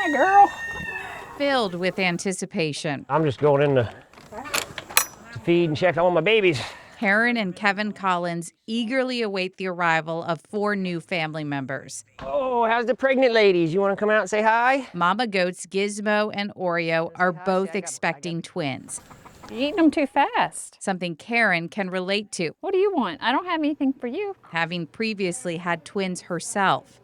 Hi, girl. Filled with anticipation. I'm just going in to feed and check on my babies. Karen and Kevin Collins eagerly await the arrival of 4 new family members. Oh, how's the pregnant ladies? You want to come out and say hi? Mama goats Gizmo and Oreo are both expecting twins, You're eating them too fast. something Karen can relate to, What do you want? I don't have anything for you. having previously had twins herself.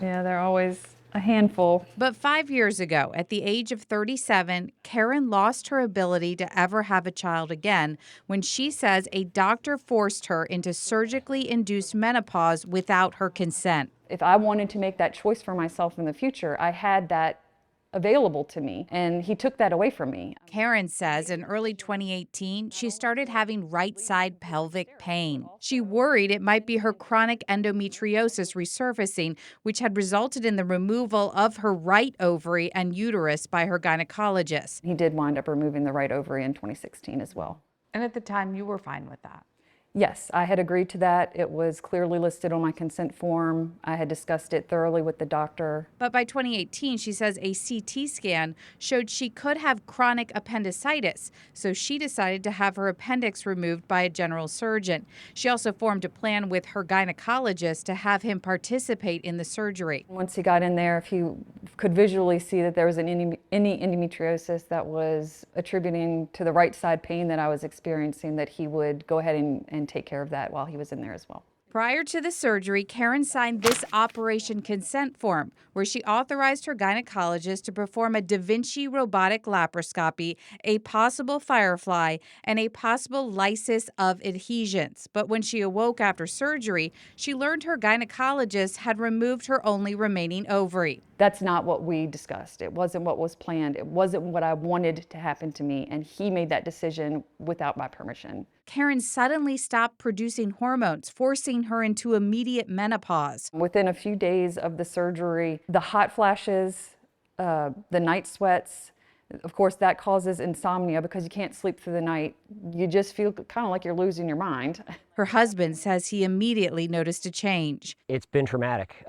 Yeah, they're always a handful. But 5 years ago, at the age of 37, Karen lost her ability to ever have a child again when she says a doctor forced her into surgically induced menopause without her consent. If I wanted to make that choice for myself in the future, I had that available to me, and he took that away from me. Karen says in early 2018, she started having right side pelvic pain. She worried it might be her chronic endometriosis resurfacing, which had resulted in the removal of her right ovary and uterus by her gynecologist. He did wind up removing the right ovary in 2016 as well. And at the time, you were fine with that. Yes, I had agreed to that. It was clearly listed on my consent form. I had discussed it thoroughly with the doctor. But by 2018, she says a CT scan showed she could have chronic appendicitis, so she decided to have her appendix removed by a general surgeon. She also formed a plan with her gynecologist to have him participate in the surgery. Once he got in there, if he could visually see that there was any endometriosis that was attributing to the right side pain that I was experiencing, that he would go ahead and take care of that while he was in there as well. Prior to the surgery, Karen signed this operation consent form where she authorized her gynecologist to perform a Da Vinci robotic laparoscopy, a possible firefly, and a possible lysis of adhesions. But when she awoke after surgery, she learned her gynecologist had removed her only remaining ovary. That's not what we discussed. It wasn't what was planned. It wasn't what I wanted to happen to me, and he made that decision without my permission. Karen suddenly stopped producing hormones, forcing her into immediate menopause. Within a few days of the surgery, the hot flashes, the night sweats, of course that causes insomnia because you can't sleep through the night. You just feel kind of like you're losing your mind. Her husband says he immediately noticed a change. It's been traumatic.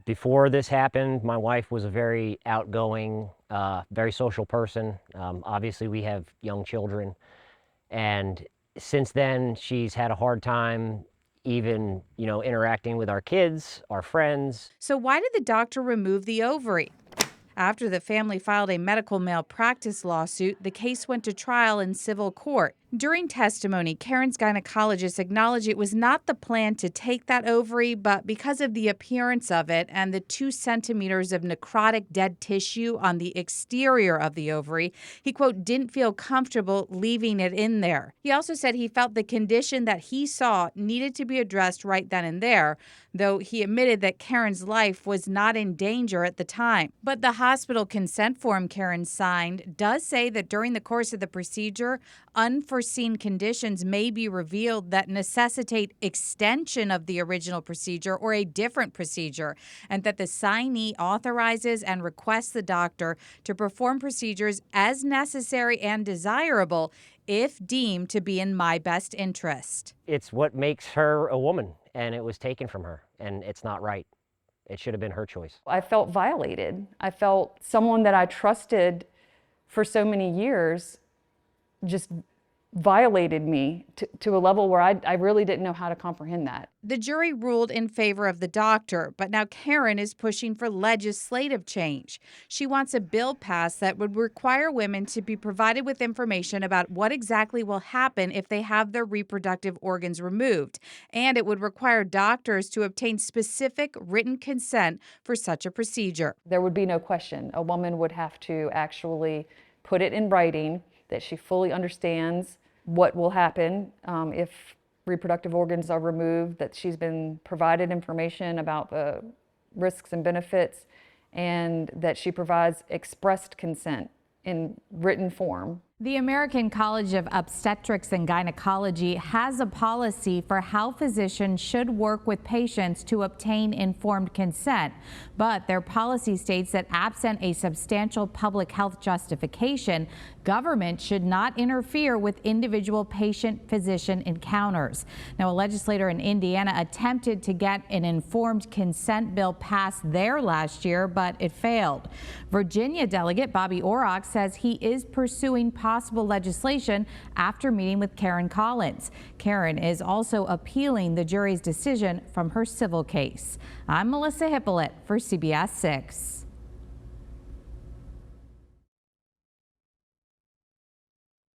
Before this happened, my wife was a very outgoing, very social person. Obviously, we have young children. And since then, she's had a hard time even, interacting with our kids, our friends. So why did the doctor remove the ovary? After the family filed a medical malpractice lawsuit, the case went to trial in civil court. During testimony, Karen's gynecologist acknowledged it was not the plan to take that ovary, but because of the appearance of it and the 2 centimeters of necrotic dead tissue on the exterior of the ovary, he, quote, didn't feel comfortable leaving it in there. He also said he felt the condition that he saw needed to be addressed right then and there, though he admitted that Karen's life was not in danger at the time. But the hospital consent form Karen signed does say that during the course of the procedure, unforeseen conditions may be revealed that necessitate extension of the original procedure or a different procedure, and that the signee authorizes and requests the doctor to perform procedures as necessary and desirable if deemed to be in my best interest. It's what makes her a woman, and it was taken from her, and it's not right. It should have been her choice. I felt violated. I felt someone that I trusted for so many years just violated me to a level where I really didn't know how to comprehend that. The jury ruled in favor of the doctor, but now Karen is pushing for legislative change. She wants a bill passed that would require women to be provided with information about what exactly will happen if they have their reproductive organs removed, and it would require doctors to obtain specific written consent for such a procedure. There would be no question. A woman would have to actually put it in writing that she fully understands what will happen if reproductive organs are removed, that she's been provided information about the risks and benefits, and that she provides expressed consent in written form. The American College of Obstetrics and Gynecology has a policy for how physicians should work with patients to obtain informed consent, but their policy states that absent a substantial public health justification, government should not interfere with individual patient-physician encounters. Now, a legislator in Indiana attempted to get an informed consent bill passed there last year, but it failed. Virginia delegate Bobby Orrock says he is pursuing possible legislation after meeting with Karen Collins. Karen is also appealing the jury's decision from her civil case. I'm Melissa Hipolit for CBS 6.